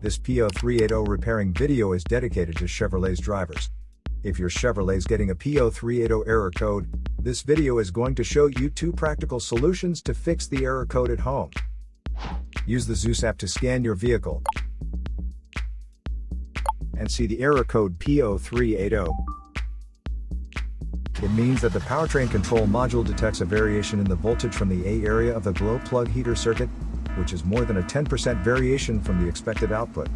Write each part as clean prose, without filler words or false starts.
This P0380 repairing video is dedicated to Chevrolet's drivers. If your Chevrolet's getting a P0380 error code, this video is going to show you 2 practical solutions to fix the error code at home. Use the Zeus app to scan your vehicle and see the error code P0380. It means that the powertrain control module detects a variation in the voltage from the A area of the glow plug heater circuit, which is more than a 10% variation from the expected output.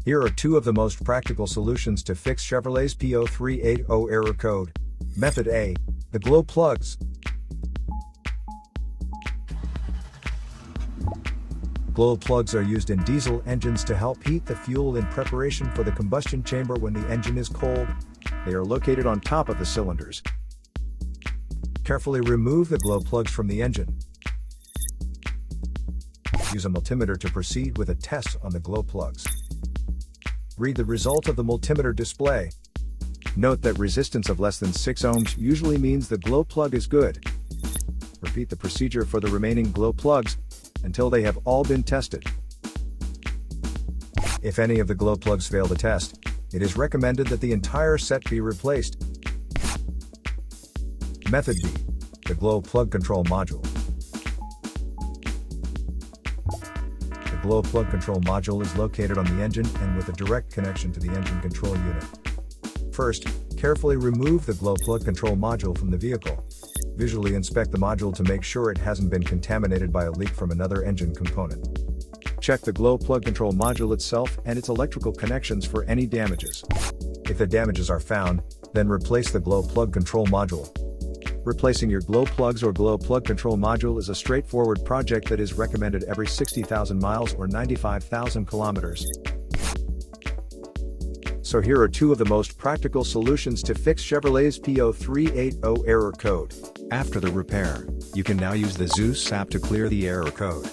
Here are 2 of the most practical solutions to fix Chevrolet's P0380 error code. Method A: the glow plugs. Glow plugs are used in diesel engines to help heat the fuel in preparation for the combustion chamber when the engine is cold. They are located on top of the cylinders. Carefully remove the glow plugs from the engine. Use a multimeter to proceed with a test on the glow plugs. Read the result of the multimeter display. Note that resistance of less than 6 ohms usually means the glow plug is good. Repeat the procedure for the remaining glow plugs until they have all been tested. If any of the glow plugs fail the test, it is recommended that the entire set be replaced. Method B: the glow plug control module. The glow plug control module is located on the engine and with a direct connection to the engine control unit. First, carefully remove the glow plug control module from the vehicle. Visually inspect the module to make sure it hasn't been contaminated by a leak from another engine component. Check the glow plug control module itself and its electrical connections for any damages. If the damages are found, then replace the glow plug control module. Replacing your glow plugs or glow plug control module is a straightforward project that is recommended every 60,000 miles or 95,000 kilometers. So here are 2 of the most practical solutions to fix Chevrolet's P0380 error code. After the repair, you can now use the Zeus app to clear the error code.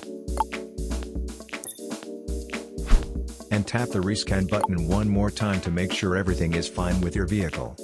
And tap the rescan button one more time to make sure everything is fine with your vehicle.